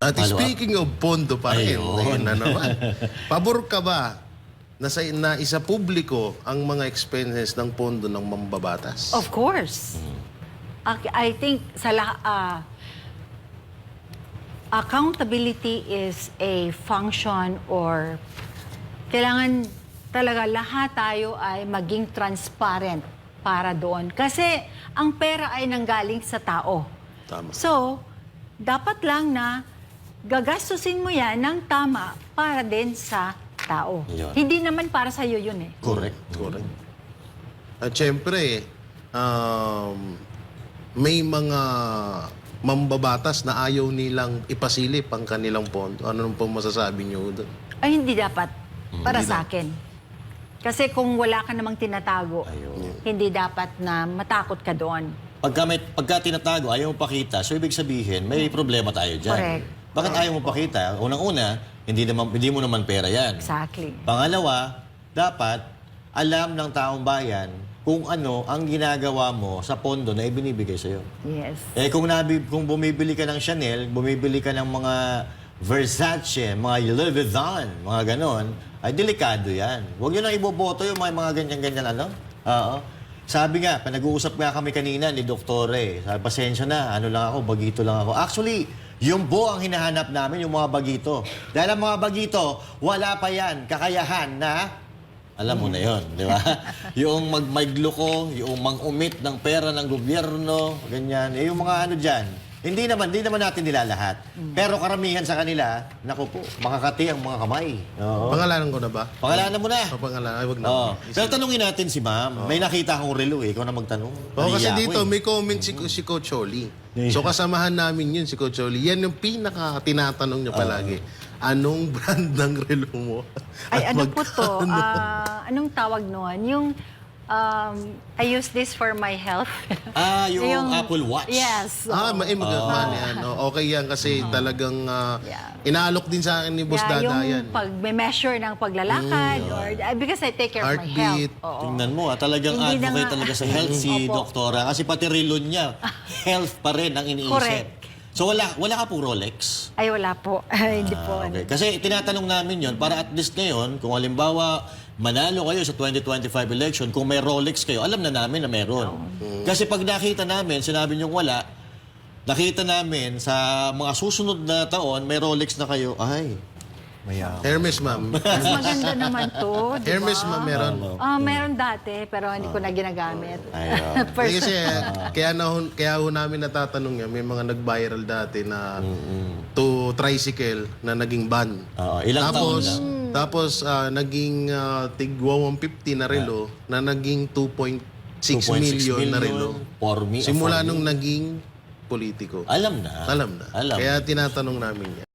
At speaking of pondo pa rin, Ayun. na naman. Pabor ka ba na isa publiko ang mga expenses ng pondo ng mambabatas? Of course. I think accountability is a function or kailangan talaga lahat tayo ay maging transparent para doon. Kasi ang pera ay nanggaling sa tao. Tama. So, dapat lang na gagastusin mo yan ng tama para din sa tao. Yun. Hindi naman para sa iyo yun eh. Correct. Correct. At syempre, may mga mambabatas na ayaw nilang ipasilip ang kanilang pondo. Ano nung po masasabi niyo doon? Ay, hindi dapat. Para sa akin. Kasi kung wala ka namang tinatago, hindi dapat na matakot ka doon. Pagka tinatago, ayaw mo pakita, so ibig sabihin, may problema tayo dyan. Correct. Bakit ayaw mo pakita? Unang-una, hindi mo naman pera yan. Exactly. Pangalawa, dapat alam ng taong bayan kung ano ang ginagawa mo sa pondo na ibinibigay sa'yo. Yes. Kung bumibili ka ng Chanel, bumibili ka ng mga Versace, mga Louis Vuitton, mga ganon, ay delikado yan. Huwag nyo nang iboboto yung mga ganyan-ganyan, ano? Oo. Sabi nga, nag-uusap nga kami kanina ni Doktore. Sabi, pasensya na, ano lang ako, bagito lang ako. Actually, yung ang hinahanap namin, yung mga bagito. Dahil ang mga bagito, wala pa yan, kakayahan na, alam mo na yon, di ba? Yung magmagloko, yung mang-umit ng pera ng gobyerno, ganyan. Yung mga ano dyan, hindi naman natin nilalahat. Pero karamihan sa kanila, naku po, makakati ang mga kamay. Oo. Pangalanan ko na ba? Pangalanan mo na. Pangalanan, ay wag na. Oo. Pero tanungin natin si ma'am. May nakita akong relo eh. Ikaw na magtanong. Oo, kasi Nahiya ako dito eh. may comment si Coach Oli. So kasamahan namin yun si Coach Oli. Yan yung pinaka tinatanong niya palagi. Anong brand ng relo mo? Ay, At ano po to? magkano? Anong tawag noon? Yung, I use this for my health. Yung Apple Watch. Yes. Maganda yan. Okay yan kasi talagang inaalok din sa akin ni Boss Dada yan. Yung pag-measure ng paglalakad or because I take care of my Heartbeat. health. Oo. Tingnan mo, talagang Hindi na advocate nga. talaga sa health si Opo. Doktora. Kasi pati relo niya, health pa rin ang iniisip. Correct. So wala ka po Rolex? Ay, wala po. Hindi po. Okay. Kasi tinatanong namin yon para at least ngayon, kung halimbawa manalo kayo sa 2025 election, kung may Rolex kayo, alam na namin na meron. Kasi pag nakita namin, sinabi niyong wala, nakita namin sa mga susunod na taon, may Rolex na kayo, ay, mayaman. Hermes, ma'am. Mas maganda naman to, di ba? Hermes, ma'am, meron. Meron dati, pero hindi ko na ginagamit. Ayun. Kasi kaya ho namin natatanong yan, may mga nag-viral dati na to tricycle na naging ban. Ilang taon na? Tapos naging tigwa 150 na relo na naging 2.6 million na relo. Simula nung naging politiko. Alam na. Alam na. Kaya tinatanong namin yan.